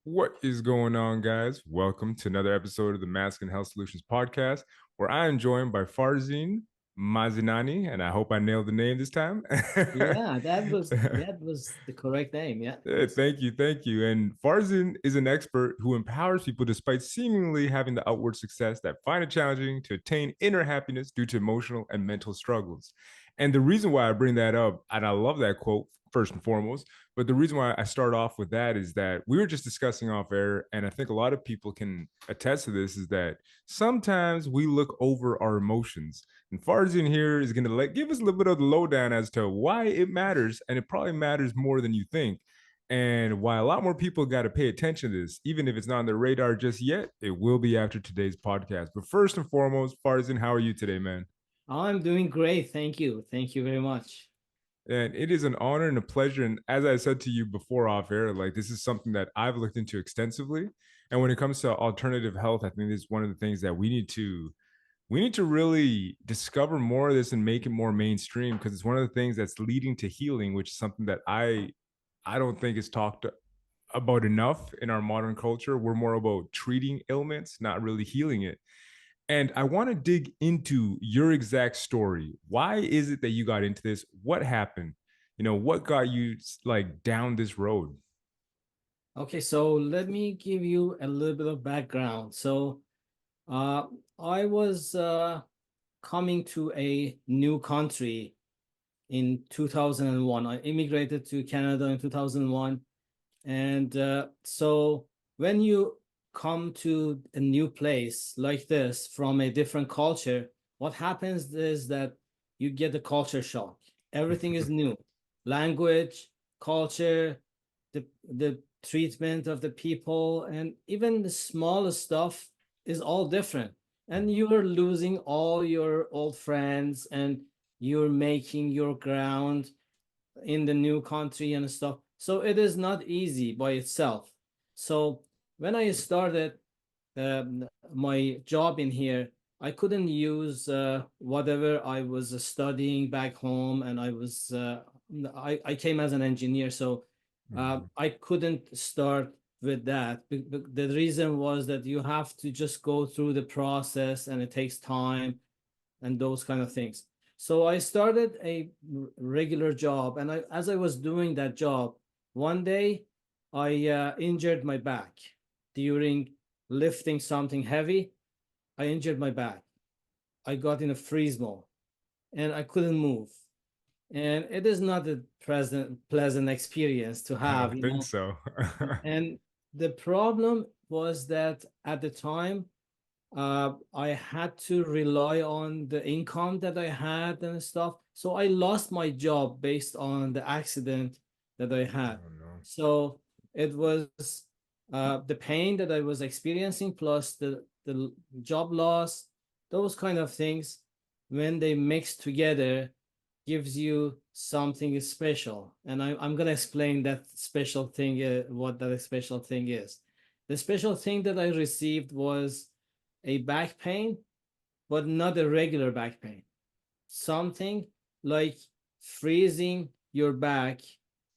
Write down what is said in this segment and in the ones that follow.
What is going on, guys? Welcome to another episode of the Mask and Health Solutions podcast, where I am joined by Farzin Mazinani, and I hope I nailed the name this time. Yeah, that was the correct name. Yeah, yes. Thank you, thank you. And Farzin is an expert who empowers people despite seemingly having the outward success that find it challenging to attain inner happiness due to emotional and mental struggles. And the reason why I bring that up, and I love that quote first and foremost, but the reason why I start off with that is that we were just discussing off air, and I think a lot of people can attest to this, is that sometimes we look over our emotions. And Farzin here is going to give us a little bit of the lowdown as to why it matters, and it probably matters more than you think. And why a lot more people got to pay attention to this, even if it's not on their radar just yet, it will be after today's podcast. But first and foremost, Farzin, how are you today, man? I'm doing great. Thank you. Thank you very much. And it is an honor and a pleasure. And as I said to you before off air, like this is something that I've looked into extensively. And when it comes to alternative health, I think this is one of the things that we need to really discover more of this and make it more mainstream, because it's one of the things that's leading to healing, which is something that I don't think is talked about enough in our modern culture. We're more about treating ailments, not really healing it. And I want to dig into your exact story. Why is it that you got into this? What happened? What got you like down this road? Okay, so let me give you a little bit of background. Uh, I was coming to a new country in 2001. I immigrated to Canada in 2001. And so when you come to a new place like this from a different culture, what happens is that you get a culture shock. Everything is new. Language, culture, the treatment of the people, and even the smallest stuff is all different. And you're losing all your old friends and you're making your ground in the new country and stuff. So it is not easy by itself. So when I started my job in here, I couldn't use whatever I was studying back home, and I came as an engineer, so Mhm. I couldn't start with that. The reason was that you have to just go through the process, and it takes time and those kind of things. So I started a regular job, and as I was doing that job, one day I injured my back during lifting something heavy. I injured my back. I got in a freeze mode, and I couldn't move. And it is not a pleasant experience to I have, don't think so. And the problem was that at the time I had to rely on the income that I had and stuff. So I lost my job based on the accident that I had. Oh no. So it was the pain that I was experiencing plus the job loss, those kind of things, when they mix together, gives you something special. And I'm going to explain that special thing, what that special thing is. The special thing that I received was a back pain, but not a regular back pain. Something like freezing your back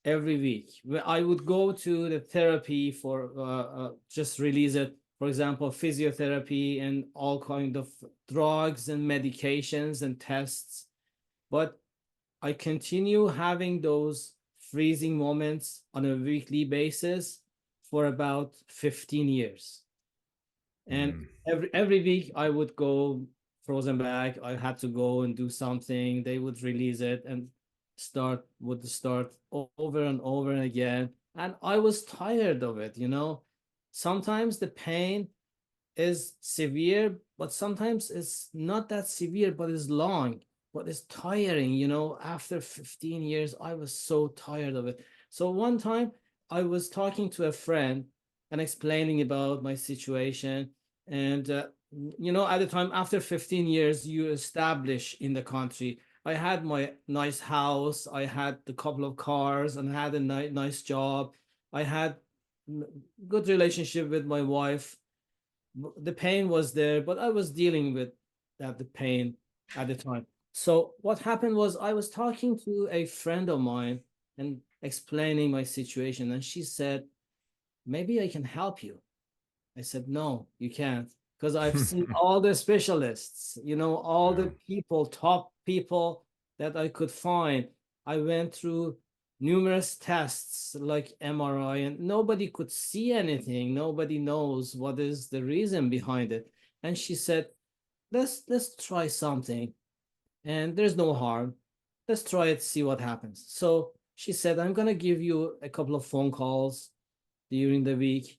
every week. I would go to the therapy for just release it. For example, physiotherapy and all kind of drugs and medications and tests. But I continue having those freezing moments on a weekly basis for about 15 years. And Mm. every week I would go frozen back. I had to go and do something. They would release it and start over and over again. And I was tired of it. Sometimes the pain is severe, but sometimes it's not that severe, but it's long, but it's tiring. After 15 years, I was so tired of it. So one time I was talking to a friend and explaining about my situation. And, at the time, after 15 years, you establish in the country. I had my nice house, I had a couple of cars, and I had a nice job. I had good relationship with my wife. The pain was there, but I was dealing with the pain at the time. So what happened was I was talking to a friend of mine and explaining my situation, and she said, maybe I can help you. I said, no, you can't. Because I've seen all the specialists, all the people, top people that I could find. I went through numerous tests like MRI, and nobody could see anything. Nobody knows what is the reason behind it. And she said, let's try something. And there's no harm. Let's try it, see what happens. So she said, I'm gonna give you a couple of phone calls during the week,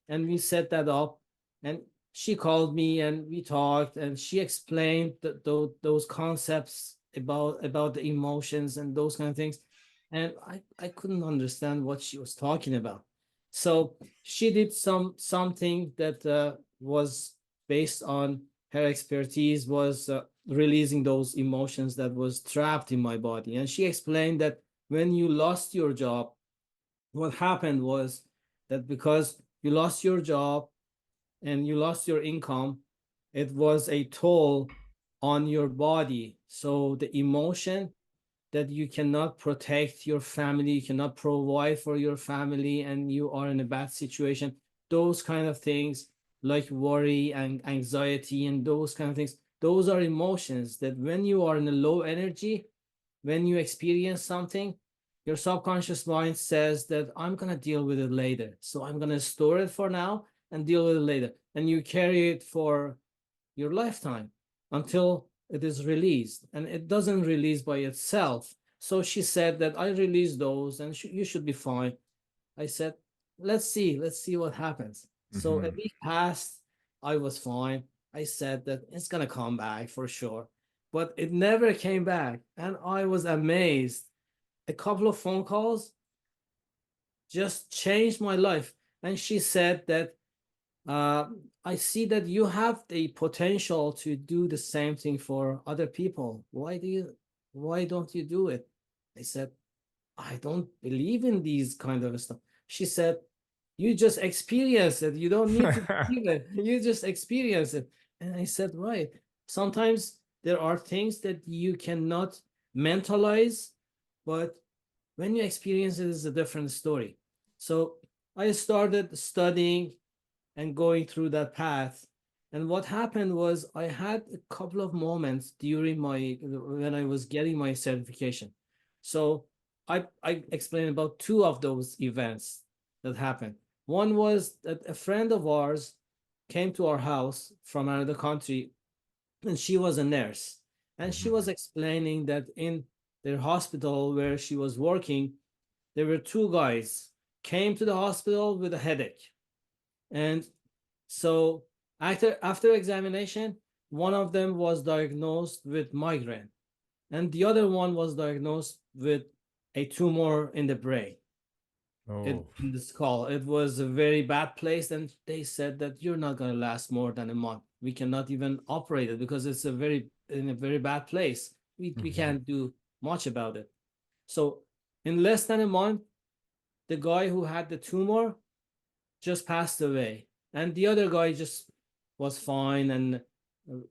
and we set that up. And she called me and we talked, and she explained those concepts about the emotions and those kind of things. And I couldn't understand what she was talking about. So she did something that was based on her expertise, was releasing those emotions that was trapped in my body. And she explained that when you lost your job, what happened was that because you lost your job and you lost your income, it was a toll on your body. So the emotion that you cannot protect your family, you cannot provide for your family, and you are in a bad situation, those kind of things like worry and anxiety and those kind of things, those are emotions that when you are in a low energy, when you experience something, your subconscious mind says that I'm going to deal with it later. So I'm going to store it for now and deal with it later. And you carry it for your lifetime until it is released. And it doesn't release by itself. So she said that I release those and you should be fine. I said, let's see what happens. So a week passed, I was fine. I said that it's going to come back for sure. But it never came back. And I was amazed. A couple of phone calls just changed my life. And she said that uh, I see that you have the potential to do the same thing for other people. Why don't you do it? I said, I don't believe in these kind of stuff. She said, you just experience it. You don't need to believe it. You just experience it. And I said, right. Sometimes there are things that you cannot mentalize, but when you experience it, it's a different story. So I started studying and going through that path. And what happened was I had a couple of moments during when I was getting my certification. So I explained about two of those events that happened. One was that a friend of ours came to our house from another country, and she was a nurse. And she was explaining that in their hospital where she was working, there were two guys came to the hospital with a headache. And so after examination, one of them was diagnosed with migraine, and the other one was diagnosed with a tumor in the brain, Oh. in the skull. It was a very bad place, and they said that you're not going to last more than a month. We cannot even operate it because it's in a very bad place. We can't do much about it. So in less than a month, the guy who had the tumor just passed away, and the other guy just was fine and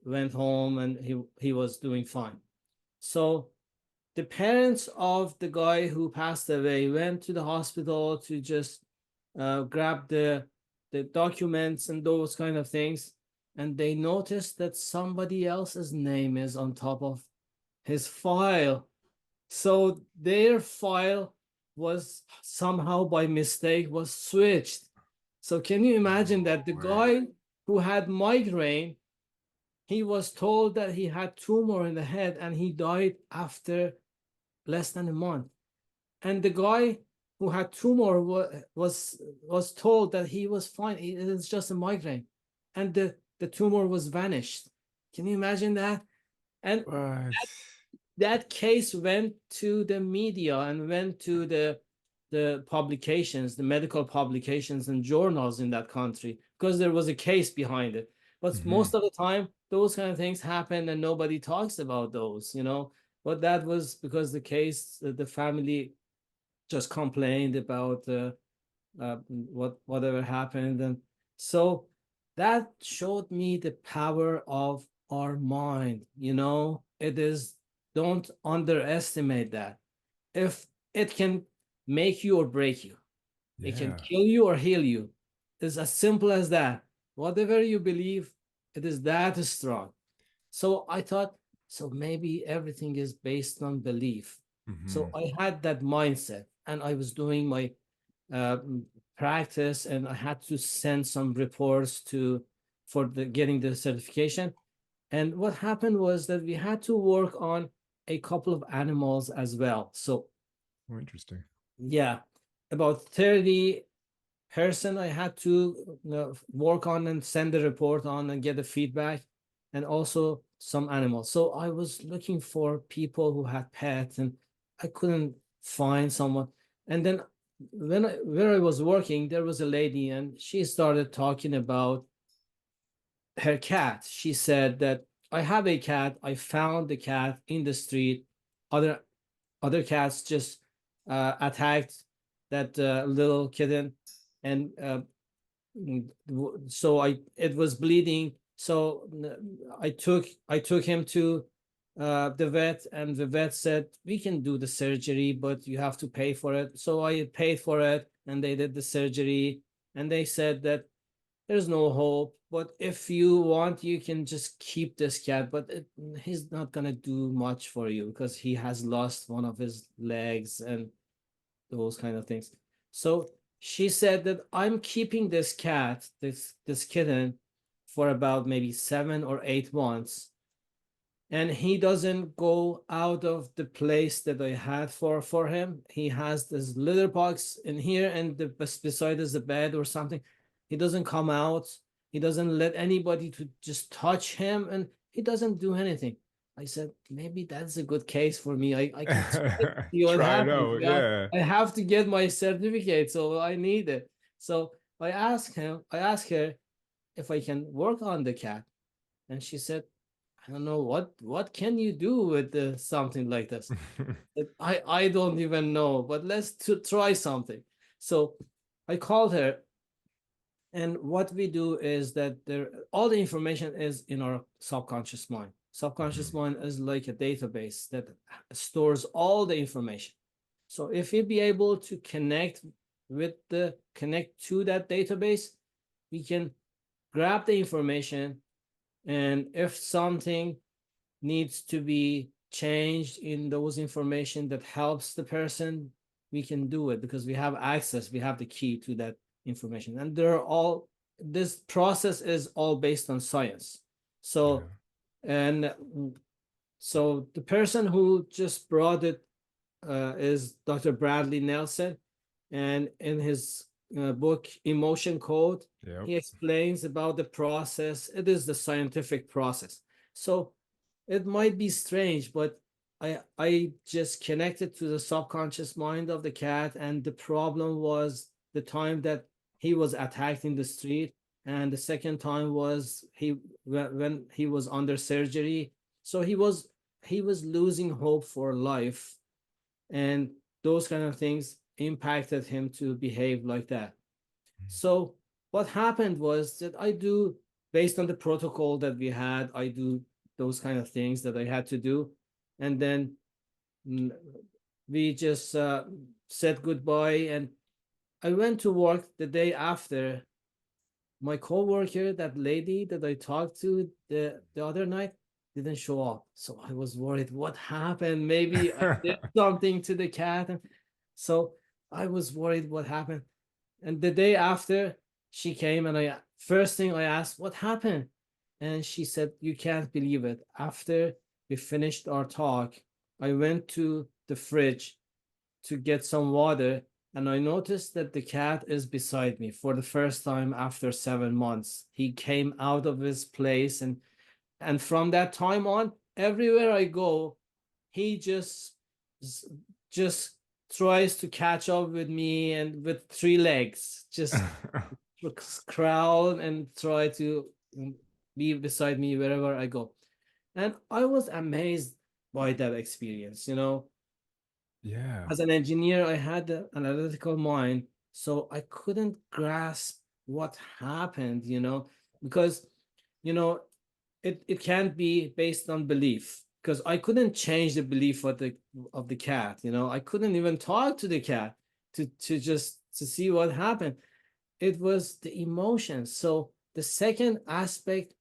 went home, and he was doing fine. So the parents of the guy who passed away went to the hospital to just grab the documents and those kind of things, and they noticed that somebody else's name is on top of his file. So their file was somehow by mistake was switched. So can you imagine that the guy who had migraine, he was told that he had tumor in the head and he died after less than a month. And the guy who had tumor was told that he was fine. It's just a migraine. And the tumor was vanished. Can you imagine that? And What? that case went to the media and went to the publications, the medical publications and journals in that country, because there was a case behind it. But most of the time, those kind of things happen and nobody talks about those. But that was because the case, the family just complained about whatever happened. And so that showed me the power of our mind. It is, don't underestimate that. If it can make you or break you, It can Yeah. kill you or heal you. It's as simple as that. Whatever you believe, it is that strong. So I thought, so maybe everything is based on belief. So Hmm. I had that mindset, and I was doing my uh, practice, and I had to send some reports to for the getting the certification. And what happened was that we had to work on a couple of animals as well. So Oh, interesting. yeah, about 30 person I had to work on and send the report on and get the feedback, and also some animals. So I was looking for people who had pets, and I couldn't find someone. And then where I was working, there was a lady, and she started talking about her cat. She said that I have a cat. I found the cat in the street. Other other cats just attacked that little kitten, and so it was bleeding. So I took him to the vet, and the vet said we can do the surgery, but you have to pay for it. So I paid for it, and they did the surgery, and they said that there's no hope, but if you want, you can just keep this cat, but he's not gonna do much for you because he has lost one of his legs and those kind of things. So she said that I'm keeping this cat, this kitten, for about maybe 7 or 8 months, and he doesn't go out of the place that I had for him. He has this litter box in here, and beside is the bed or something. He doesn't come out. He doesn't let anybody to just touch him, and he doesn't do anything. I said, maybe that's a good case for me. I can try to see what Try it happens. out. Yeah, Yeah. I have to get my certificate, so I need it. So I asked her if I can work on the cat, and she said, I don't know what can you do with something like this. I don't even know, but let's try something. So I called her, and what we do is that there all the information is in our subconscious mind. Subconscious Mhm. mind is like a database that stores all the information. So if we be able to connect to that database, we can grab the information, and if something needs to be changed in those information that helps the person, we can do it because we have access, we have the key to that information. And they're all this process is all based on science. So Yeah. and so the person who just brought it is Dr. Bradley Nelson, and in his book Emotion Code, Yep. he explains about the process. It is the scientific process. So it might be strange, but I just connected to the subconscious mind of the cat, and the problem was the time that he was attacked in the street, and the second time was when he was under surgery. So he was losing hope for life, and those kind of things impacted him to behave like that. So what happened was that I do, based on the protocol that we had, I do those kind of things that I had to do. And then mm, we just said goodbye. And I went to work the day after. My coworker, that lady that I talked to the other night, didn't show up. So I was worried, what happened? Maybe I did something to the cat. And so I was worried what happened. And the day after, she came, and I first thing I asked, what happened? And she said, you can't believe it. After we finished our talk, I went to the fridge to get some water, and I noticed that the cat is beside me for the first time after 7 months. He came out of his place, and from that time on, everywhere I go, he just tries to catch up with me, and with 3 legs, just crawl and try to be beside me wherever I go. And I was amazed by that experience. Yeah. As an engineer, I had an analytical mind, so I couldn't grasp what happened, because, you know, it can't be based on belief, because I couldn't change the belief of the cat. I couldn't even talk to the cat to just to see what happened. It was the emotions. So the second aspect,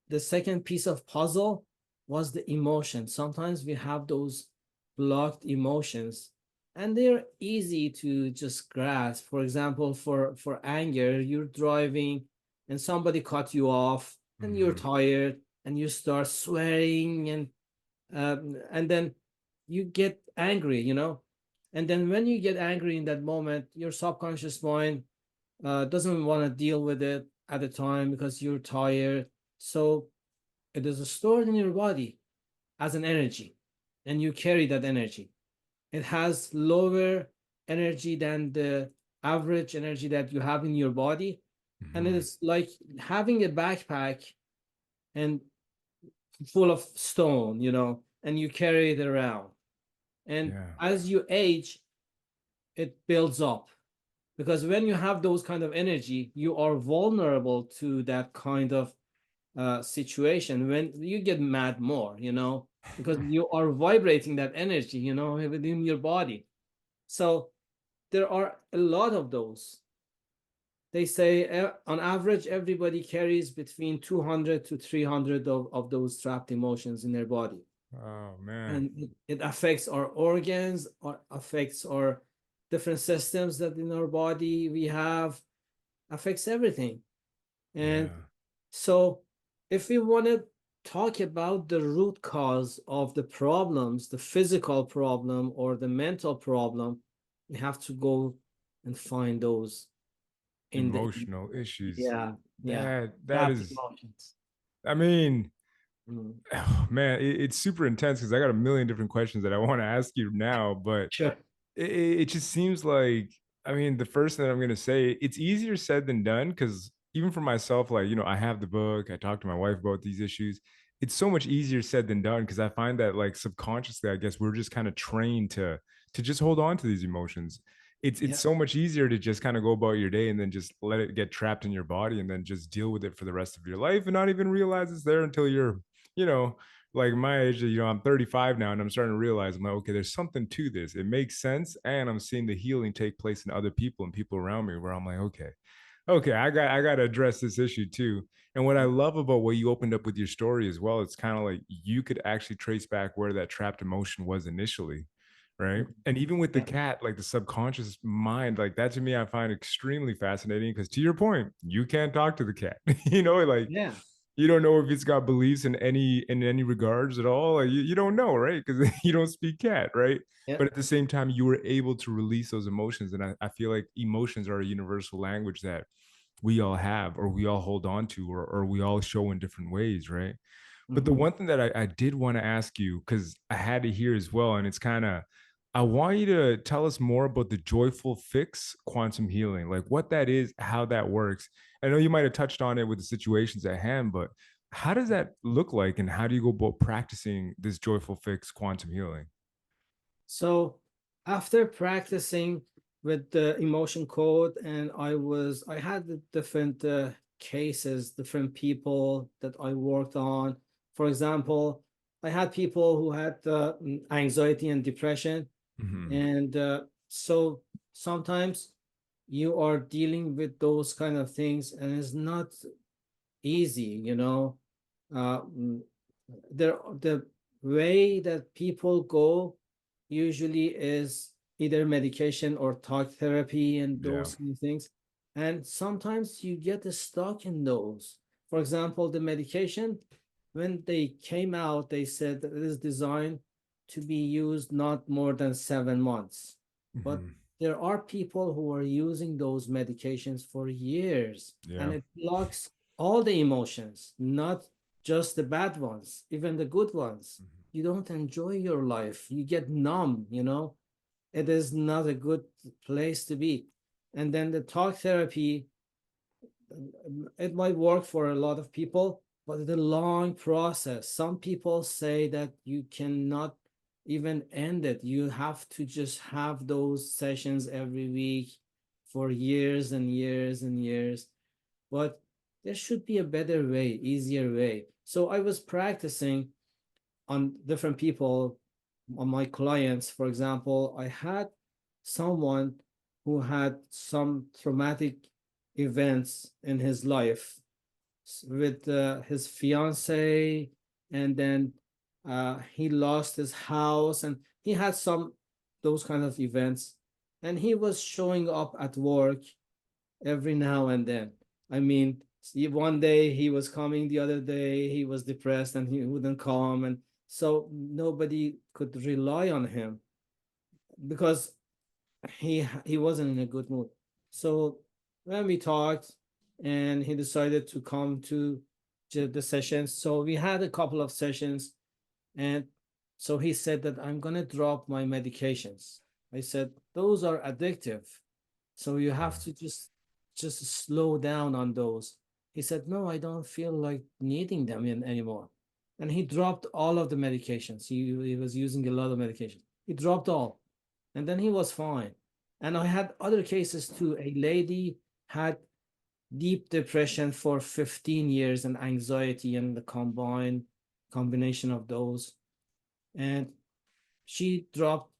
the second piece of puzzle was the emotion. Sometimes we have those blocked emotions and they're easy to just grasp. For example, for anger, you're driving and somebody cut you off and you're Hmm. tired and you start swearing and then you get angry, and then when you get angry in that moment, your subconscious mind doesn't want to deal with it at the time because you're tired. So it is stored in your body as an energy, and you carry that energy. It has lower energy than the average energy that you have in your body. And it Hmm. is like having a backpack and full of stone, and you carry it around. And Yeah. as you age, it builds up, because when you have those kind of energy, you are vulnerable to that kind of situation. When you get mad more, because you are vibrating that energy, within your body. So there are a lot of those. They say on average, everybody carries between 200 to 300 of those trapped emotions in their body. Oh man. And it affects our organs, or affects our different systems that in our body we have, affects everything. And Yeah. so if we want to talk about the root cause of the problems, the physical problem or the mental problem, we have to go and find those in the, Emotional issues. yeah, yeah, That trapped is, emotions. I mean, Mm. oh, man, it's super intense because I got a million different questions that I want to ask you now, but Sure. it just seems like, I mean, the first thing that I'm going to say, it's easier said than done because even for myself, like, I have the book, I talk to my wife about these issues. It's so much easier said than done because I find that, like, subconsciously, I guess we're just kind of trained to just hold on to these emotions. It's Yeah. so much easier to just kind of go about your day and then just let it get trapped in your body and then just deal with it for the rest of your life and not even realize it's there until you're, you know, like my age, I'm 35 now and I'm starting to realize, I'm like, okay, there's something to this. It makes sense. And I'm seeing the healing take place in other people and people around me where I'm like, okay, I got to address this issue too. And what I love about what you opened up with your story as well, it's kind of like you could actually trace back where that trapped emotion was initially. Right. Mhm. And even with the Yeah. cat, like the subconscious mind, like that to me, I find extremely fascinating because to your point, you can't talk to the cat, like Yeah. you don't know if it's got beliefs in any regards at all. Like you don't know, right? Because you don't speak cat, right? Yeah. But at the same time, you were able to release those emotions. And I feel like emotions are a universal language that we all have, or we all hold on to, or we all show in different ways, right? But the Mhm. one thing that I did want to ask you, because I had to hear as well, and it's kind of, I want you to tell us more about the Joyful Fix Quantum Healing, like what that is, how that works. I know you might have touched on it with the situations at hand, but how does that look like, and how do you go about practicing this Joyful Fix Quantum Healing? So after practicing with the emotion code, and I had the different cases, different people that I worked on. For example, I had people who had anxiety and depression, Hmm. and so sometimes you are dealing with those kind of things, and it's not easy, Uh, mm, the way that people go usually is either medication or talk therapy and Yeah. those kind of things. And sometimes you get stuck in those. For example, the medication, when they came out, they said that it is designed to be used not more than 7 months. But Hmm. there are people who are using those medications for years, and Yeah. it blocks all the emotions, not just the bad ones, even the good ones. Mhm. You don't enjoy your life. You get numb, It is not a good place to be. And then the talk therapy, it might work for a lot of people, but it's a long process. Some people say that you cannot even end it. You have to just have those sessions every week for years and years and years. But there should be a better way, easier way. So I was practicing on different people, on my clients. For example, I had someone who had some traumatic events in his life with his fiance, and then he lost his house, and he had some those kind of events, and he was showing up at work every now and then. I mean, one day he was coming, the other day he was depressed and he wouldn't come, and so nobody could rely on him because he wasn't in a good mood. So when we talked, and he decided to come to the sessions, so we had a couple of sessions, and so he said that I'm gonna drop my medications. I said those are addictive, so you have to just slow down on those. He said, no, I don't feel like needing them anymore. And he dropped all of the medications. He was using a lot of medication. He dropped all. And then he was fine. And I had other cases too. A lady had deep depression for 15 years and anxiety and the combination of those. And she dropped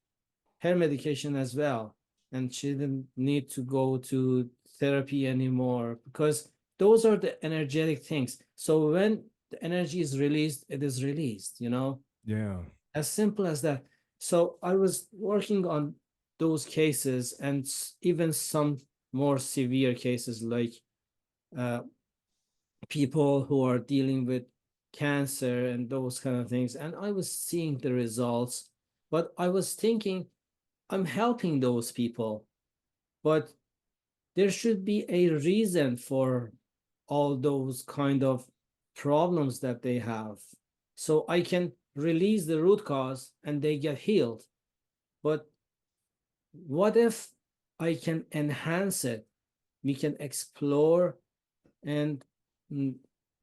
her medication as well, and she didn't need to go to therapy anymore because those are the energetic things. So when the energy is released, it is released, Yeah. as simple as that. So I was working on those cases, and even some more severe cases, like uh, people who are dealing with cancer and those kind of things, and I was seeing the results. But I was thinking, I'm helping those people, but there should be a reason for all those kind of problems that they have. So I can release the root cause and they get healed. But what if I can enhance it? We can explore and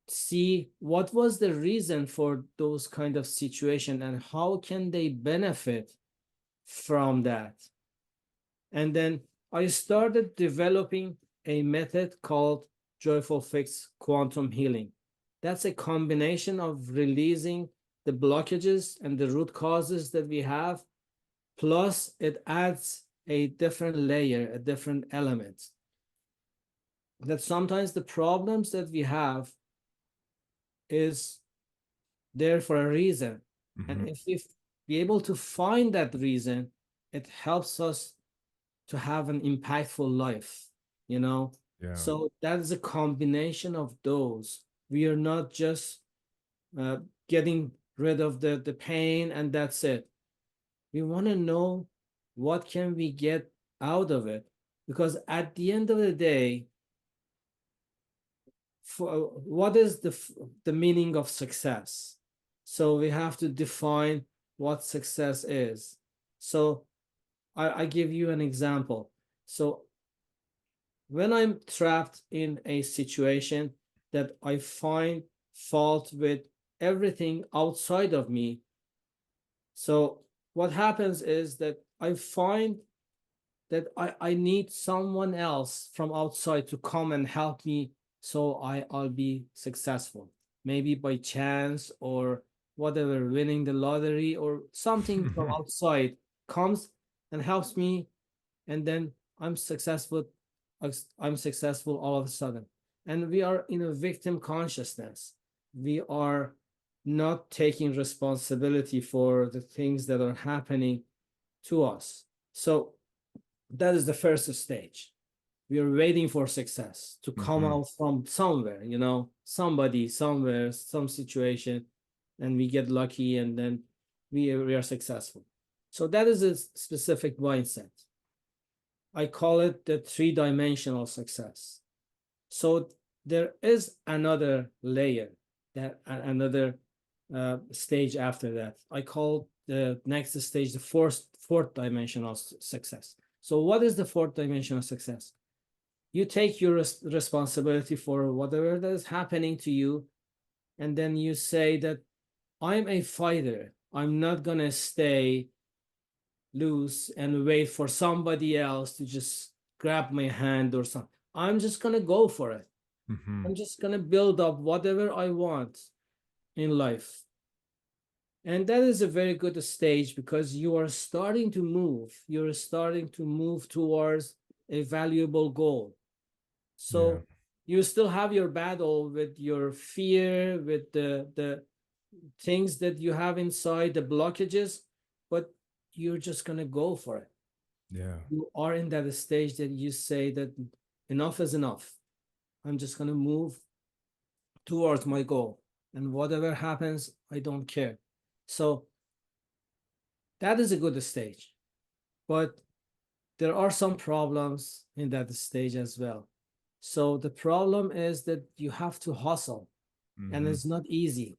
see what was the reason for those kind of situation and how can they benefit from that. And then I started developing a method called JoyfulFix Quantum Healing. That's a combination of releasing the blockages and the root causes that we have, plus it adds a different layer, a different element. That sometimes the problems that we have is there for a reason. And if we be able to find that reason, it helps us to have an impactful life, Yeah. So that is a combination of those. We are not just getting rid of the pain and that's it. We want to know what can we get out of it, because at the end of the day, for what is the meaning of success? So we have to define what success is. So I give you an example. So when I'm trapped in a situation that I find fault with everything outside of me, so what happens is that I find that I need someone else from outside to come and help me, so I'll be successful. Maybe by chance or whatever, winning the lottery or something from outside comes and helps me, and then I'm successful. I'm successful all of a sudden. And we are in a victim consciousness. We are not taking responsibility for the things that are happening to us. So that is the first stage. We are waiting for success to come out from somewhere, somebody, somewhere, some situation, and we get lucky, and then we are successful. So that is a specific mindset. I call it the three-dimensional success. So there is another layer, that another stage after that. I call the next stage the fourth dimensional success. So what is the fourth dimensional success? You take your responsibility for whatever that is happening to you, and then you say that I'm a fighter. I'm not gonna stay loose and wait for somebody else to just grab my hand or something. I'm just gonna go for it. I'm just gonna build up whatever I want in life. And that is a very good stage, because you are starting to move. You're starting to move towards a valuable goal. Yeah. So you still have your battle with your fear, with the things that you have inside, the blockages, but you're just going to go for it. Yeah. You are in that stage that you say that enough is enough. I'm just going to move towards my goal. And whatever happens, I don't care. So that is a good stage. But there are some problems in that stage as well. So the problem is that you have to hustle, and Mm-hmm. it's not easy.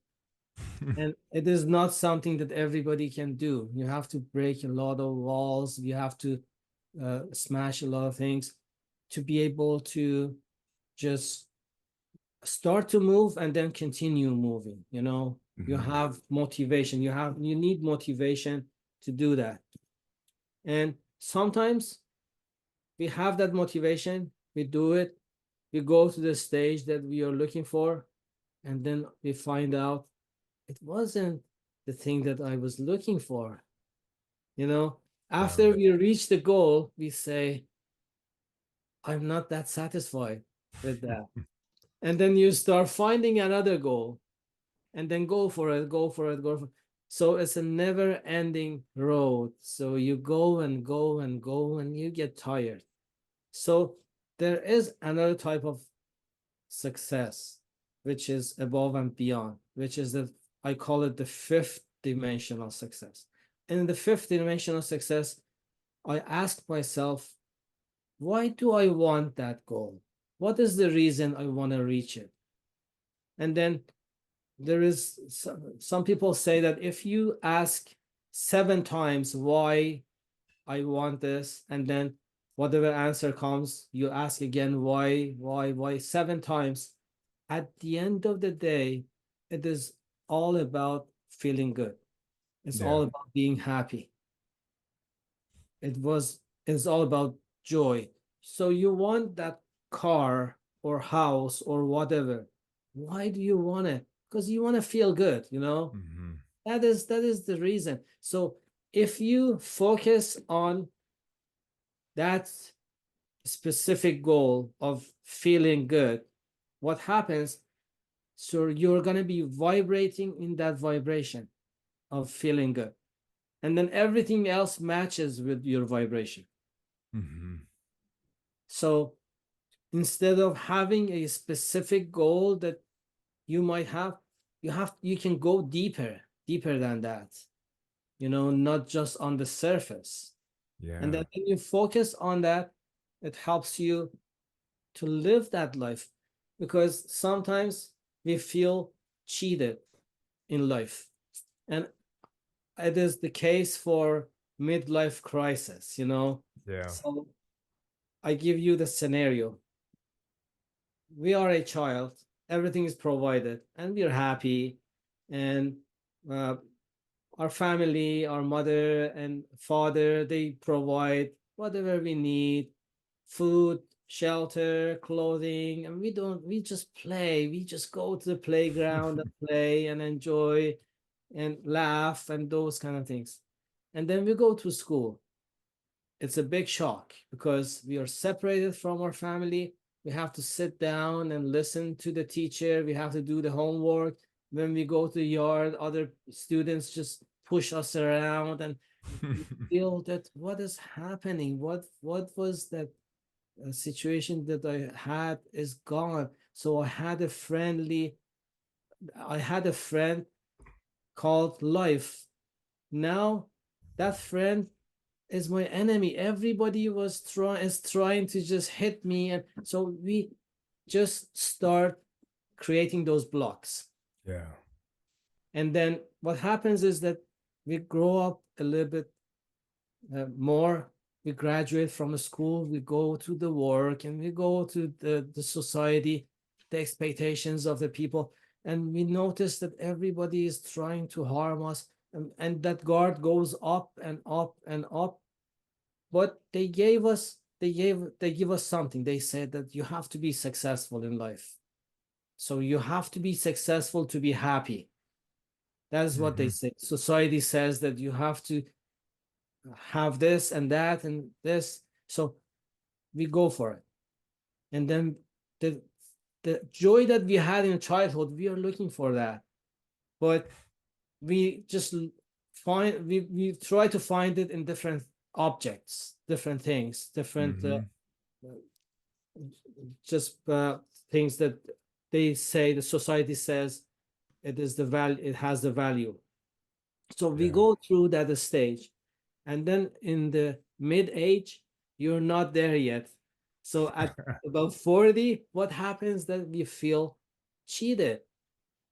And it is not something that everybody can do. You have to break a lot of walls. You have to smash a lot of things to be able to just start to move and then continue moving. You Mm-hmm. have motivation. You need motivation to do that. And sometimes we have that motivation, we do it, we go to the stage that we are looking for, and then we find out it wasn't the thing that I was looking for. You know, Yeah. after we reach the goal, we say, I'm not that satisfied with that. And then you start finding another goal and then go for it, go for it, go for it. So it's a never ending road. So you go and go and go and you get tired. So there is another type of success, which is above and beyond, which is I call it the fifth dimensional success. And in the fifth dimensional success, I asked myself, why do I want that goal? What is the reason I want to reach it? And then there is some people say that if you ask 7 times why I want this, and then whatever answer comes, you ask again why 7 times. At the end of the day, it is all about feeling good. It's Yeah. all about being happy. It's all about joy. So you want that car or house or whatever. Why do you want it? Because you want to feel good. Mm-hmm. That is the reason. So if you focus on that specific goal of feeling good, what happens? So you're going to be vibrating in that vibration of feeling good. And then everything else matches with your vibration. Mm-hmm. So instead of having a specific goal that you might have, you can go deeper than that, not just on the surface. And Yeah. then when you focus on that, it helps you to live that life, because sometimes we feel cheated in life, and it is the case for midlife crisis. Yeah. So I give you the scenario. We are a child, everything is provided, and we're happy, and uh, our family, our mother and father, they provide whatever we need: food, shelter, clothing. And we just play. We just go to the playground and play and enjoy and laugh and those kind of things. And then we go to school. It's a big shock because we are separated from our family. We have to sit down and listen to the teacher. We have to do the homework. When we go to the yard, other students just push us around, and we feel that what is happening? What was that situation that I had is gone. So I had a friend called life. Now that friend is my enemy. Everybody is trying to just hit me, and so we just start creating those blocks. Yeah. And then what happens is that we grow up a little bit more. We graduate from a school, we go to the work, and we go to the society, the expectations of the people, and we notice that everybody is trying to harm us, and that guard goes up and up and up. But they give us something. They said that you have to be successful in life. So you have to be successful to be happy. That's what they Mm-hmm. say. Society says that you have to have this and that and this. So we go for it. And then the the joy that we had in childhood, we are looking for that. But we just we try to find it in different objects, different things, different Mm-hmm. just things that they say, the society says it is the value, it has the value. So we Yeah. go through that stage, and then in the mid age, you're not there yet. So at about 40, what happens that we feel cheated,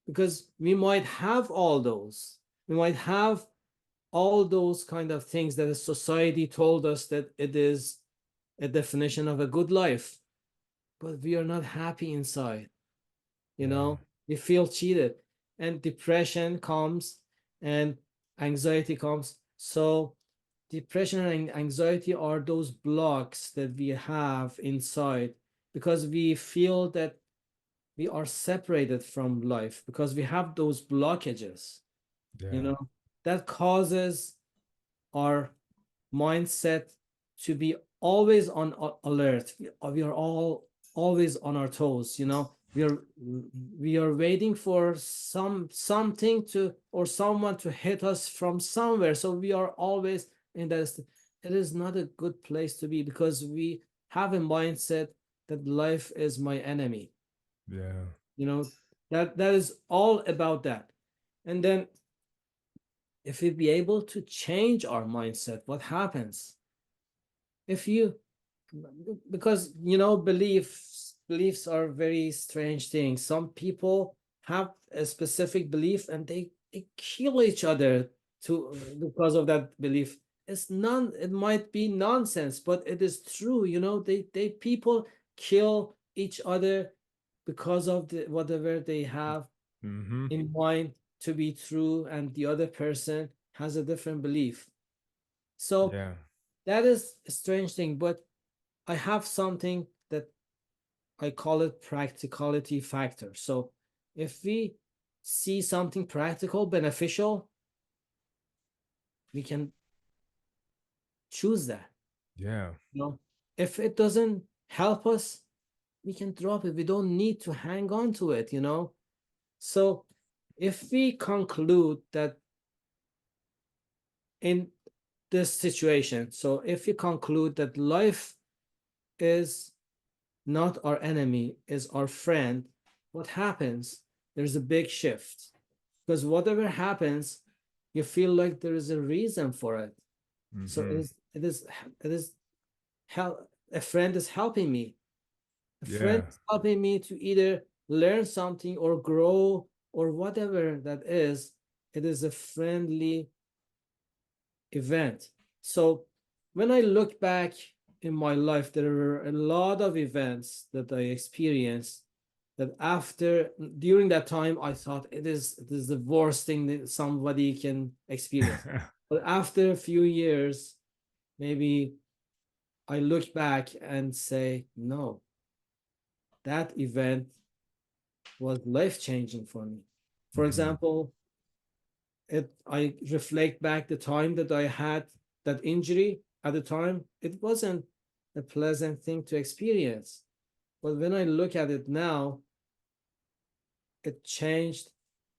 because we might have all those. We might have all those kind of things that the society told us that it is a definition of a good life, but we are not happy inside. You Yeah. know, we feel cheated, and depression comes, and anxiety comes. So depression and anxiety are those blocks that we have inside, because we feel that we are separated from life, because we have those blockages, you Yeah. know, that causes our mindset to be always on alert. We are all always on our toes, you know. We are waiting for something to, or someone to hit us from somewhere, so we are always in that it is not a good place to be, because we have a mindset that life is my enemy, Yeah. you know. That is all about that. And then if we be able to change our mindset, what happens if you, because you know, beliefs are very strange things. Some people have a specific belief and they kill each other to because of that belief. It might be nonsense, but it is true, you know. They people kill each other because of whatever they have Mm-hmm. in mind to be true, and the other person has a different belief. So Yeah. that is a strange thing. But I have something that I call it practicality factor. So if we see something practical, beneficial, we can choose that. Yeah. You know, if it doesn't help us, we can drop it. We don't need to hang on to it, you know. So if we conclude that in this situation, so if we conclude that life is not our enemy, is our friend, what happens? There's a big shift, because whatever happens, you feel like there is a reason for it. So Mm-hmm. it is help. A friend is helping me. A friend Yeah. is helping me to either learn something or grow or whatever that is. It is a friendly event. So when I look back in my life, there were a lot of events that I experienced that after during that time I thought it is the worst thing that somebody can experience. But after a few years, maybe I look back and say, no, that event was life changing for me. For Mm-hmm. example, I reflect back the time that I had that injury. At the time, it wasn't a pleasant thing to experience. But when I look at it now, it changed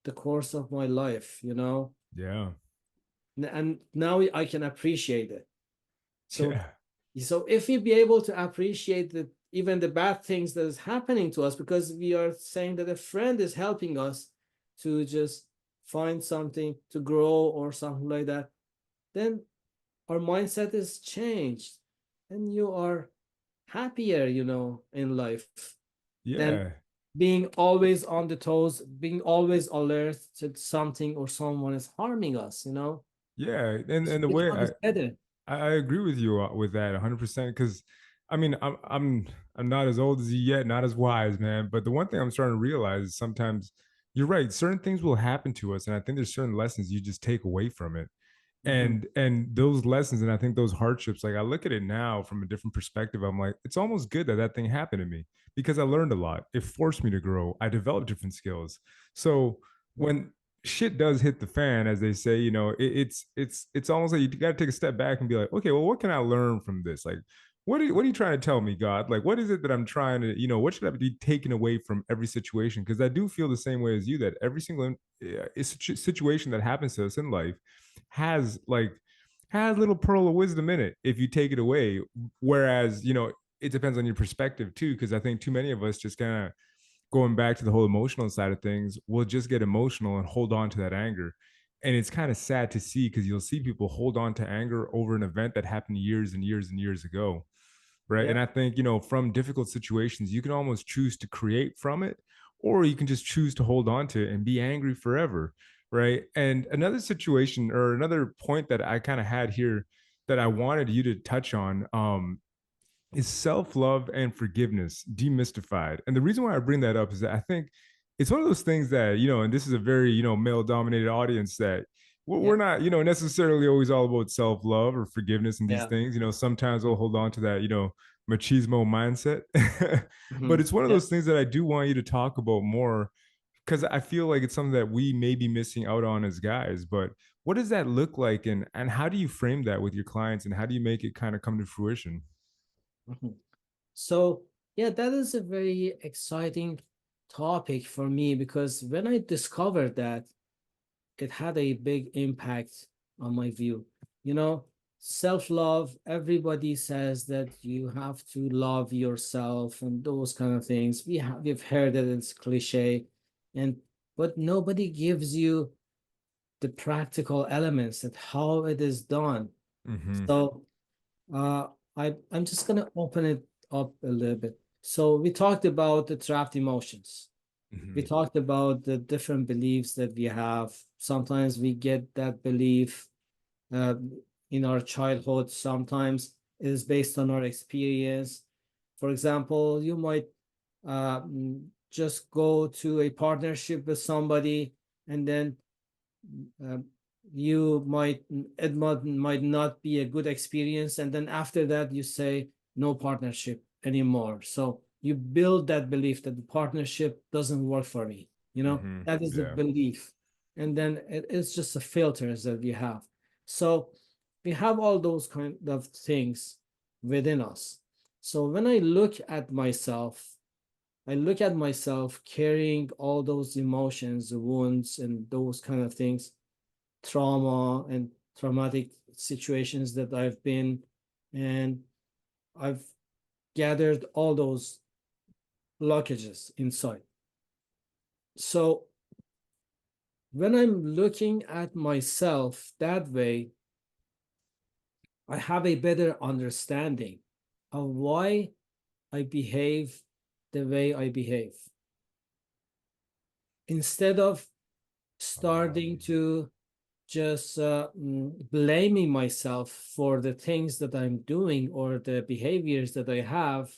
the course of my life, you know? Yeah. And now I can appreciate it. So, Yeah. so if we be able to appreciate that even the bad things that is happening to us, because we are saying that a friend is helping us to just find something to grow or something like that, then our mindset is changed, and you are happier, you know, in life than Yeah. being always on the toes, being always alert that something or someone is harming us, you know. Yeah. And the It way becomes better. I agree with you with that 100%. Because I mean, I'm not as old as you yet, not as wise, man. But the one thing I'm starting to realize is sometimes you're right. Certain things will happen to us, and I think there's certain lessons you just take away from it. Mhm. And those lessons, and I think those hardships, like I look at it now from a different perspective. I'm like, it's almost good that that thing happened to me, because I learned a lot. It forced me to grow. I developed different skills. So when shit does hit the fan, as they say, it's almost like you got to take a step back and be like, okay, well, what can I learn from this? Like, what are you trying to tell me, God? Like, what is it that I'm trying to, what should I be taking away from every situation? Because I do feel the same way as you, that every single situation that happens to us in life has like has a little pearl of wisdom in it if you take it away. Whereas, it depends on your perspective too, because I think too many of us just kind of, going back to the whole emotional side of things, will just get emotional and hold on to that anger. And it's kind of sad to see, because you'll see people hold on to anger over an event that happened years and years and years ago. Right. Yeah. And I think, from difficult situations, you can almost choose to create from it, or you can just choose to hold on to it and be angry forever. Right. And another situation, or another point that I kind of had here that I wanted you to touch on, is self-love and forgiveness demystified. And the reason why I bring that up is that I think it's one of those things that, and this is a very, male dominated audience, that we're Yeah. not, necessarily always all about self-love or forgiveness and these Yeah. things. Sometimes we'll hold on to that, machismo mindset. But Mhm. it's one of Yeah. those things that I do want you to talk about more, because I feel like it's something that we may be missing out on as guys. But what does that look like, and how do you frame that with your clients, and how do you make it kind of come to fruition? Mhm. So, yeah, that is a very exciting topic for me, because when I discovered that, it had a big impact on my view. You know, self-love, everybody says that you have to love yourself and those kind of things. We've heard that it's cliche, and but nobody gives you the practical elements that how it is done. Mm-hmm. So uh, I'm just gonna open it up a little bit. So we talked about the trapped emotions. We Mm-hmm. talked about the different beliefs that we have. Sometimes we get that belief uh, in our childhood. Sometimes it is based on our experience. For example, you might just go to a partnership with somebody, and then uh, you might might not be a good experience, and then after that you say no partnership anymore. So you build that belief that the partnership doesn't work for me. Mm-hmm. That is the Yeah. belief, and then it's just the filters that we have. So we have all those kind of things within us. So when I look at myself carrying all those emotions, wounds, and those kind of things, trauma and traumatic situations that I've been, and I've gathered all those blockages inside. So when I'm looking at myself that way, I have a better understanding of why I behave the way I behave. Instead of starting to just blaming myself for the things that I'm doing or the behaviors that I have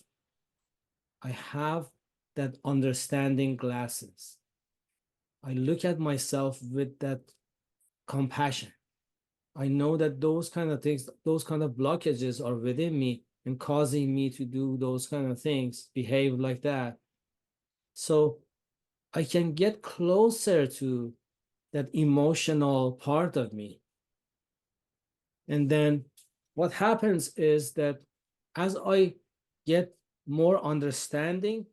that understanding glasses. I look at myself with that compassion. I know that those kind of things, those kind of blockages are within me and causing me to do those kind of things, behave like that. So I can get closer to that emotional part of me. And then what happens is that as I get more understanding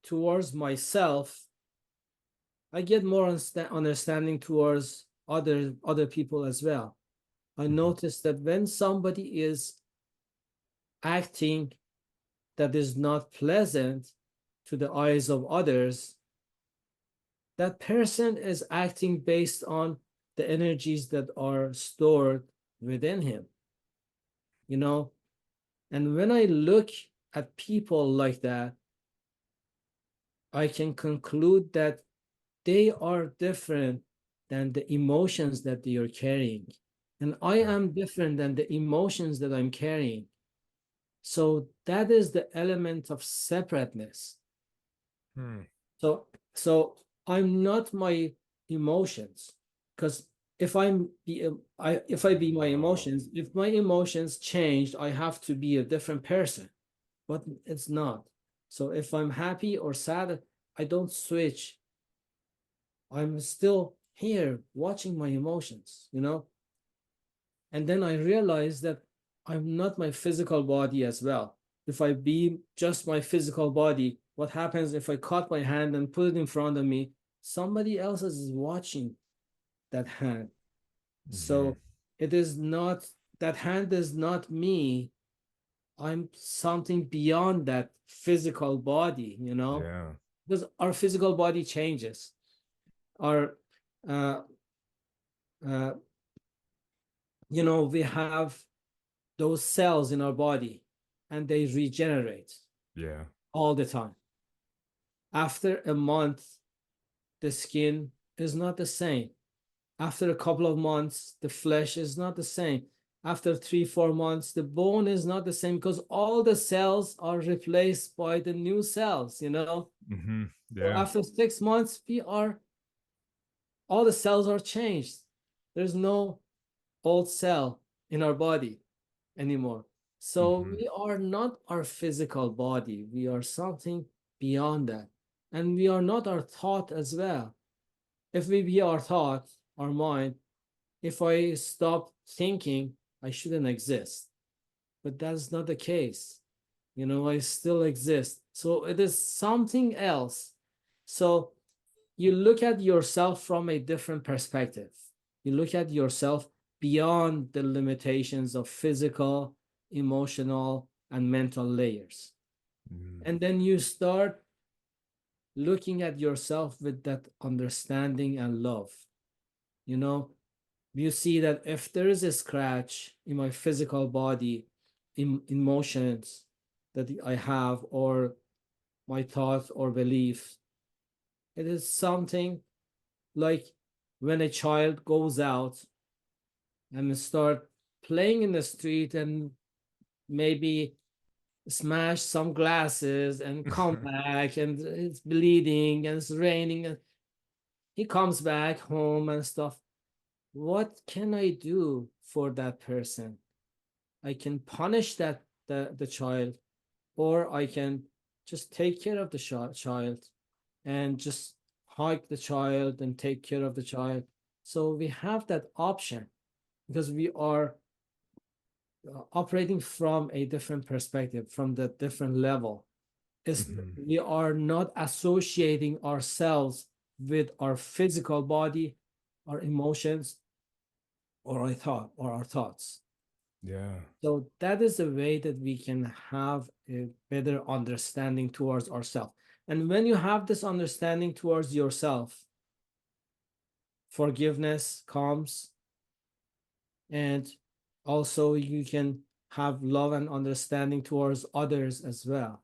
towards myself, I get more understanding towards other people as well. I Mm-hmm. notice that when somebody is acting that is not pleasant to the eyes of others, that person is acting based on the energies that are stored within him, you know? And when I look at people like that, I can conclude that they are different than the emotions that they are carrying. And I Yeah. am different than the emotions that I'm carrying. So that is the element of separateness. Hmm. So I'm not my emotions, because if I be my emotions, if my emotions changed, I have to be a different person, but it's not. So if I'm happy or sad, I don't switch. I'm still here watching my emotions. And then I realized that I'm not my physical body as well. If I be just my physical body, what happens if I cut my hand and put it in front of me? Somebody else is watching that hand. Hmm. So it is not, that hand is not me. I'm something beyond that physical body, Yeah. because our physical body changes. Our, uh, uh, we have those cells in our body and they regenerate Yeah. all the time. After a month, the skin is not the same. After a couple of months, the flesh is not the same. After 3, 4 months, the bone is not the same because all the cells are replaced by the new cells. Hmm. So Yeah. after 6 months, all the cells are changed. There's no old cell in our body anymore. So Hmm. we are not our physical body. We are something beyond that. And we are not our thought as well. If we be our thought, our mind, if I stop thinking, I shouldn't exist. But that's not the case. I still exist. So it is something else. So you look at yourself from a different perspective. You look at yourself beyond the limitations of physical, emotional, and mental layers. Hmm. And then you start looking at yourself with that understanding and love. You know, you see that if there is a scratch in my physical body, in emotions that I have, or my thoughts or beliefs, it is something like when a child goes out and start playing in the street and maybe smash some glasses and come back and it's bleeding and it's raining and he comes back home and stuff. What can I do for that person? I can punish the child, or I can just take care of the child and just hug the child and take care of the child. So we have that option because we are operating from a different perspective, from the different level. Is Hmm. we are not associating ourselves with our physical body, our emotions, or our thoughts. Yeah. So that is a way that we can have a better understanding towards ourselves. And when you have this understanding towards yourself, forgiveness comes, and also you can have love and understanding towards others as well,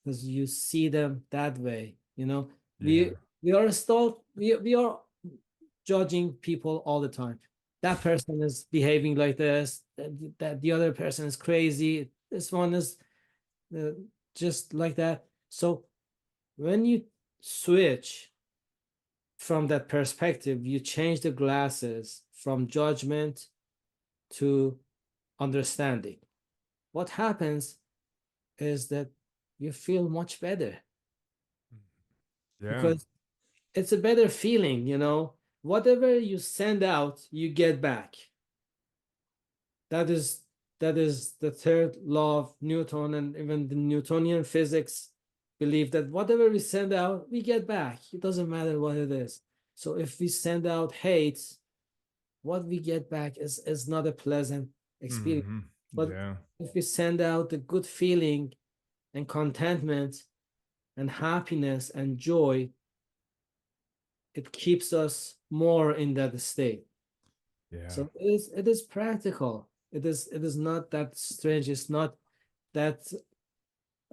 because you see them that way. Yeah. We are still we are judging people all the time. That person is behaving like this, that the other person is crazy, this one is uh, just like that. So when you switch from that perspective, you change the glasses from judgment to understanding. What happens is that you feel much better Yeah. because it's a better feeling. Whatever you send out, you get back. That is that is the third law of Newton, and even the Newtonian physics believe that whatever we send out, we get back. It doesn't matter what it is. So if we send out hate, what we get back is not a pleasant experience. Hmm. But Yeah. if we send out the good feeling and contentment and happiness and joy, it keeps us more in that state. Yeah. So it is practical. It is not that strange. It's not that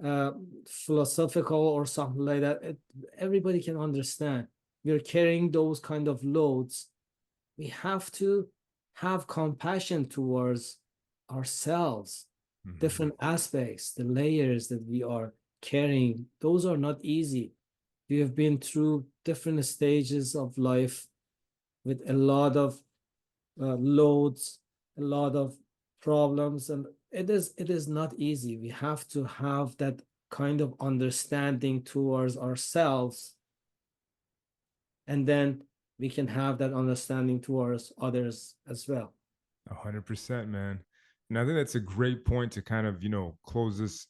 uh, philosophical or something like that. Everybody can understand. We're carrying those kind of loads. We have to have compassion towards ourselves, Hmm. different aspects, the layers that we are carrying. Those are not easy. We have been through different stages of life with a lot of loads, a lot of problems, and it is not easy. We have to have that kind of understanding towards ourselves, and then we can have that understanding towards others as well. 100%, man. And I think that's a great point to kind of, close this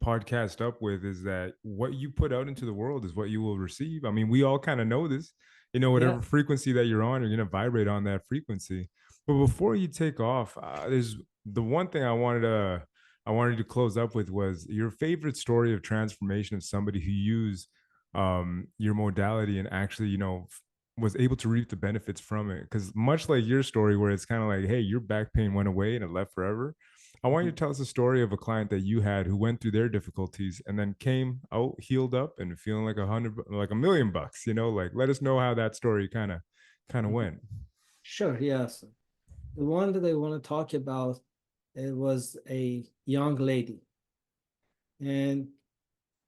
podcast up with, is that what you put out into the world is what you will receive. I mean, we all kind of know this, Yeah. whatever frequency that you're on, you're going to vibrate on that frequency. But before you take off, there's the one thing I wanted to close up with was your favorite story of transformation of somebody who used your modality and actually, was able to reap the benefits from it. Because much like your story, where it's kind of like, hey, your back pain went away and it left forever. I want you Mhm. to tell us a story of a client that you had who went through their difficulties and then came out healed up and feeling like like $1 million. Like let us know how that story kind of Mhm. went. Sure, yes. The one that I want to talk about, it was a young lady, and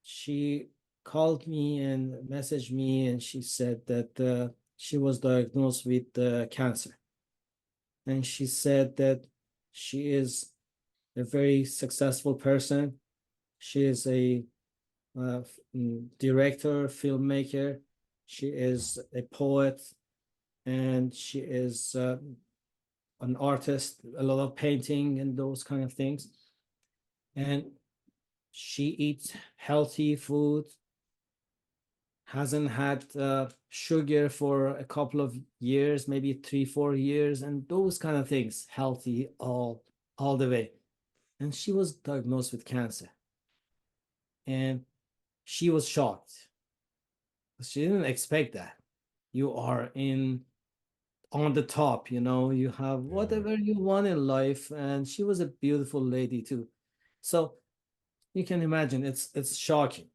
she called me and messaged me, and she said that she was diagnosed with cancer. And she said that she is a very successful person. She is a director, filmmaker. She is a poet, and she is an artist, a lot of painting and those kind of things. And she eats healthy food, hasn't had sugar for a couple of years, maybe 3, 4 years, and those kind of things, healthy all the way. And she was diagnosed with cancer, and she was shocked. She didn't expect that. You are in on the top, you have Yeah. whatever you want in life, and she was a beautiful lady too. So you can imagine it's shocking.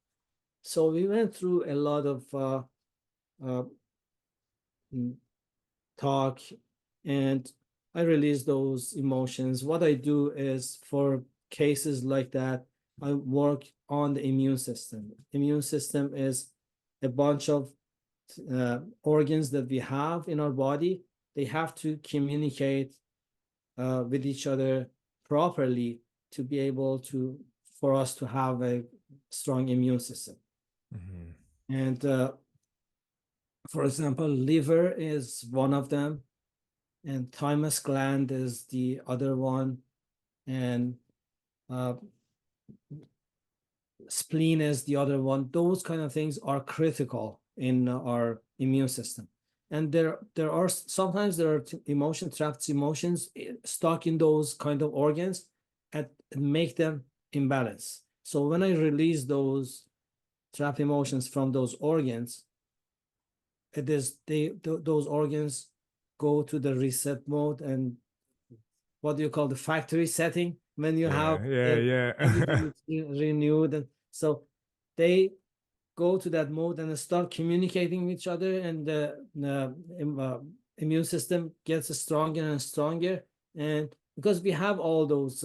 So we went through a lot of uh, mm, talk, and I release those emotions. What I do is, for cases like that, I work on the immune system. Immune system is a bunch of organs that we have in our body. They have to communicate with each other properly to be able to, for us to have a strong immune system. Mhm. And for example, liver is one of them, and thymus gland is the other one, and uh, spleen is the other one. Those kind of things are critical in our immune system. And there are sometimes there are trapped emotions stuck in those kind of organs, and make them imbalance. So when I release those trapped emotions from those organs, it is those organs go to the reset mode, and what do you call the factory setting, when you have Yeah, yeah, everything yeah. is renewed. And so they go to that mode and start communicating with each other, and the immune system gets stronger and stronger. And because we have all those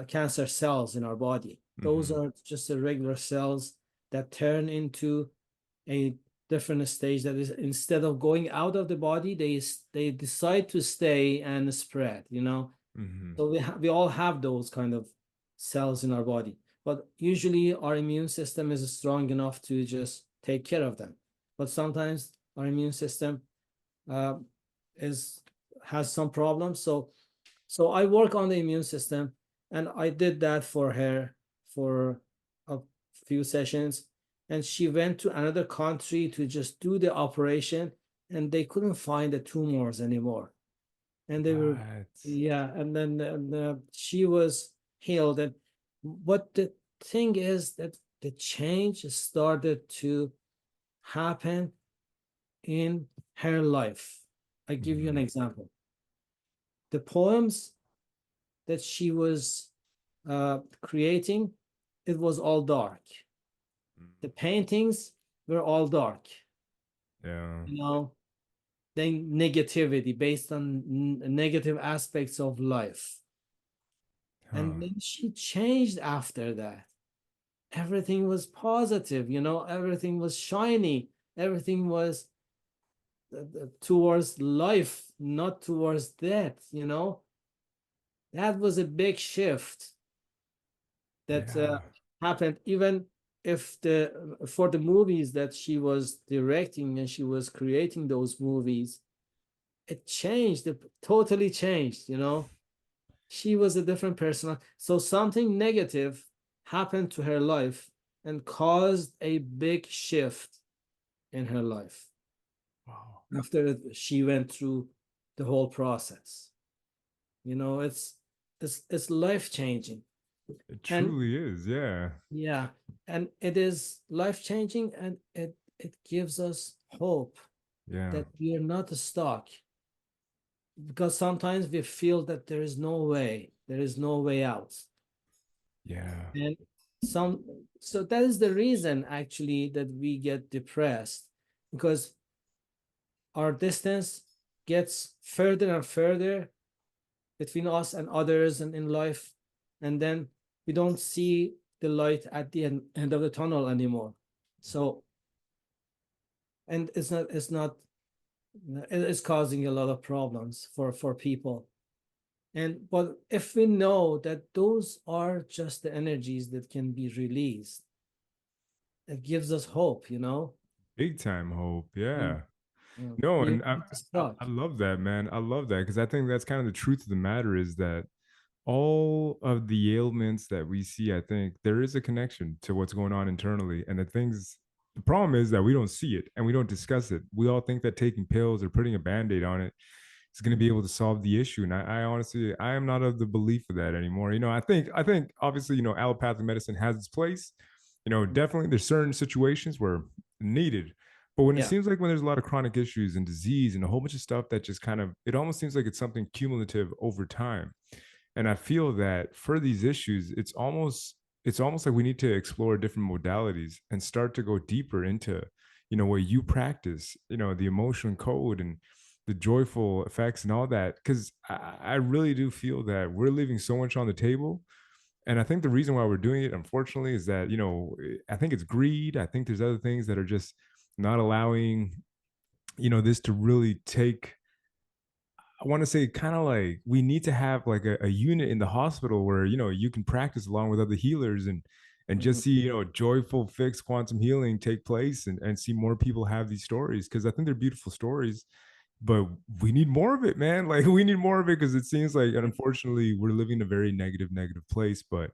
cancer cells in our body, those Mhm. are just the regular cells that turn into a different stage, that is, instead of going out of the body, they decide to stay and spread. Mhm. So we all have those kind of cells in our body, but usually our immune system is strong enough to just take care of them. But sometimes our immune system uh, is has some problems. So I work on the immune system, and I did that for her for a few sessions. And she went to another country to just do the operation, and they couldn't find the tumors anymore. And they were, What? yeah, and then she was healed. And what the thing is, that the change started to happen in her life. I give you an Mhm. example. The poems that she was creating, it was all dark. The paintings were all dark, Yeah. you know, the negativity based on negative aspects of life. Huh. And then she changed after that. Everything was positive, everything was shiny, everything was towards life, not towards death. That was a big shift that Yeah. happened. Even if the for the movies that she was directing and she was creating those movies, it changed, it totally changed. she was a different person. So something negative happened to her life and caused a big shift in her life Wow. after she went through the whole process. You know, it's life changing. It And truly is. Yeah. yeah, and it is life changing, and it gives us hope Yeah. that we are not stuck, because sometimes we feel that there is no way out. Yeah. And some so that is the reason actually that we get depressed, because our distance gets further and further between us and others and in life, and then we don't see the light at the end of the tunnel anymore. So, and it's not it's causing a lot of problems for people. And but if we know that those are just the energies that can be released, it gives us hope, you know. Big time hope. Mm, Yeah. mm. No, We are and I, not I, stuck. I love that, man. I love that because I think that's kind of the truth of the matter is that all of the ailments that we see, I think there is a connection to what's going on internally. And the problem is that we don't see it and we don't discuss it. We all think that taking pills or putting a band aid on it is going to be able to solve the issue. And I honestly, I am not of the belief of that anymore. I think obviously, allopathic medicine has its place. Definitely there's certain situations where needed. But when it Yeah. seems like when there's a lot of chronic issues and disease and a whole bunch of stuff that just kind of, it almost seems like it's something cumulative over time. And I feel that for these issues, it's almost like we need to explore different modalities and start to go deeper into, what you practice, the emotion code and the joyful effects and all that. Cause I really do feel that we're leaving so much on the table. And I think the reason why we're doing it, unfortunately, is that, I think it's greed. I think there's other things that are just not allowing, this to really take. I want to say kind of like we need to have like a unit in the hospital where you can practice along with other healers and Mhm. just see joyful fix quantum healing take place and see more people have these stories because I think they're beautiful stories, but we need more of it, man. Like we need more of it because it seems like unfortunately we're living in a very negative place. But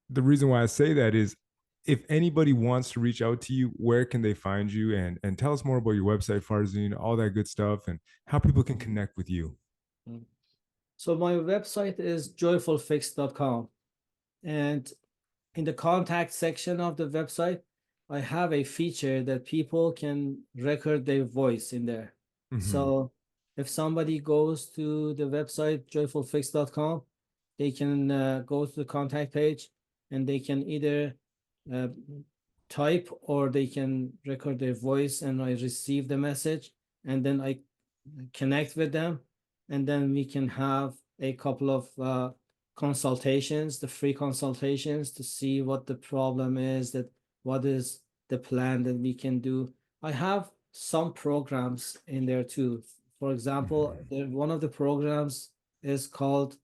the reason why I say that is if anybody wants to reach out to you, where can they find you? And tell us more about your website, Farzin, all that good stuff, and how people can connect with you. Mm. So my website is joyfulfix.com, and in the contact section of the website, I have a feature that people can record their voice in there. Hmm. So if somebody goes to the website joyfulfix.com, they can go to the contact page, and they can either uh, type or they can record their voice, and I receive the message, and then I connect with them, and then we can have a couple of consultations, the free consultations, to see what the problem is, that what is the plan that we can do. I have some programs in there too. For example, Hmm. one of the programs is called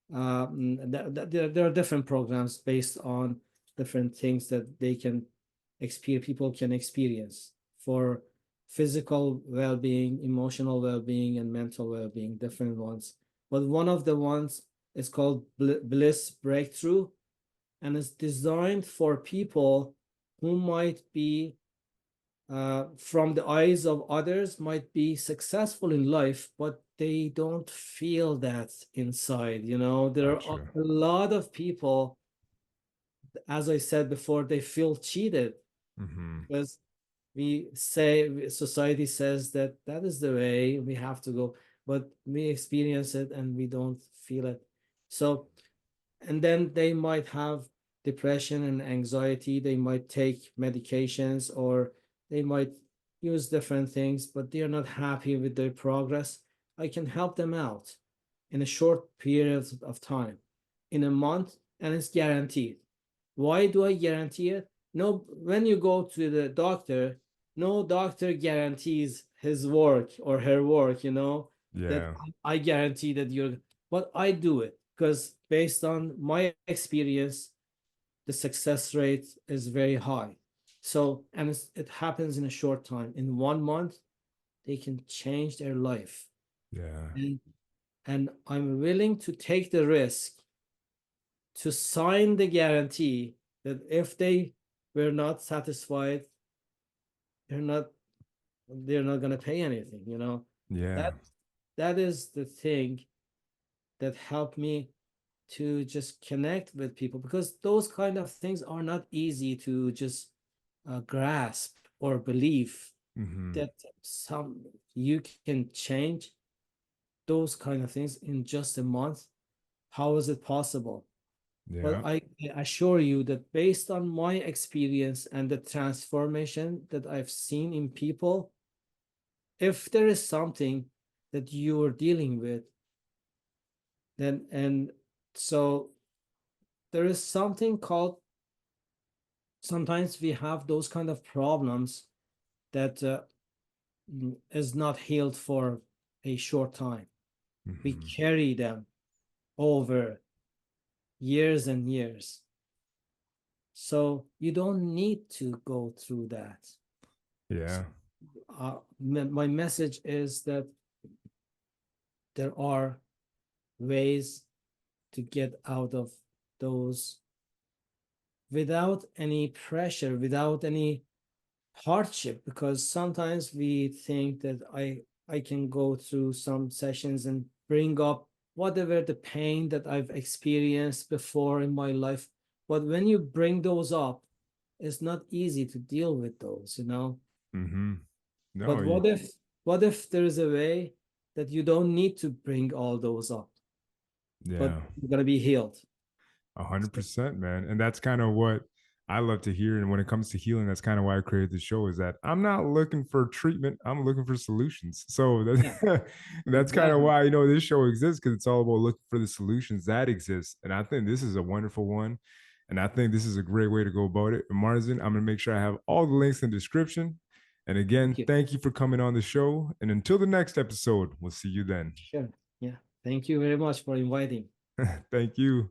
there are different programs based on different things that they can experience, people can experience for physical well-being, emotional well-being, and mental well-being, different ones. But one of the ones is called Bliss Breakthrough, and it's designed for people who might be from the eyes of others might be successful in life, but they don't feel that inside. You know, there are Gotcha. a lot of people, as I said before, they feel cheated Hmm. because we say society says that that is the way we have to go, but we experience it and we don't feel it. So, and then they might have depression and anxiety, they might take medications, or they might use different things, but they are not happy with their progress. I can help them out in a short period of time, in a month, and it's guaranteed. Why do I guarantee it? No, when you go to the doctor, no doctor guarantees his work or her work, you know, that Yeah. I guarantee that you're, but I do it because based on my experience, the success rate is very high. So, and it happens in a short time. In 1 month, they can change their life. Yeah. And and I'm willing to take the risk to sign the guarantee that if they were not satisfied, they're not they're not going to pay anything, you know. Yeah. that that is the thing that helped me to just connect with people, because those kind of things are not easy to just grasp or believe Hmm. that some you can change those kind of things in just a month. How is it possible? But Yeah. I assure you that based on my experience and the transformation that I've seen in people, if there is something that you are dealing with, then and so there is something called, sometimes we have those kind of problems that is not healed for a short time. We Hmm. carry them over years and years. So you don't need to go through that. Yeah. My message is that there are ways to get out of those without any pressure, without any hardship, because sometimes we think that I can go through some sessions and bring up whatever the pain that I've experienced before in my life. But when you bring those up, it's not easy to deal with those, you know. Hmm. But No, you, what if there is a way that you don't need to bring all those up, but yeah. you're gonna be healed? A hundred So, percent, man. And that's kind of what I love to hear. And when it comes to healing, that's kind of why I created the show, is that I'm not looking for treatment. I'm looking for solutions. So yeah, that's kind of exactly. why, this show exists, because it's all about looking for the solutions that exist. And I think this is a wonderful one. And I think this is a great way to go about it. And Marzin, I'm going to make sure I have all the links in the description. And again, Thank you. thank you for coming on the show. And until the next episode, we'll see you then. Sure. Yeah. Thank you very much for inviting. Thank you.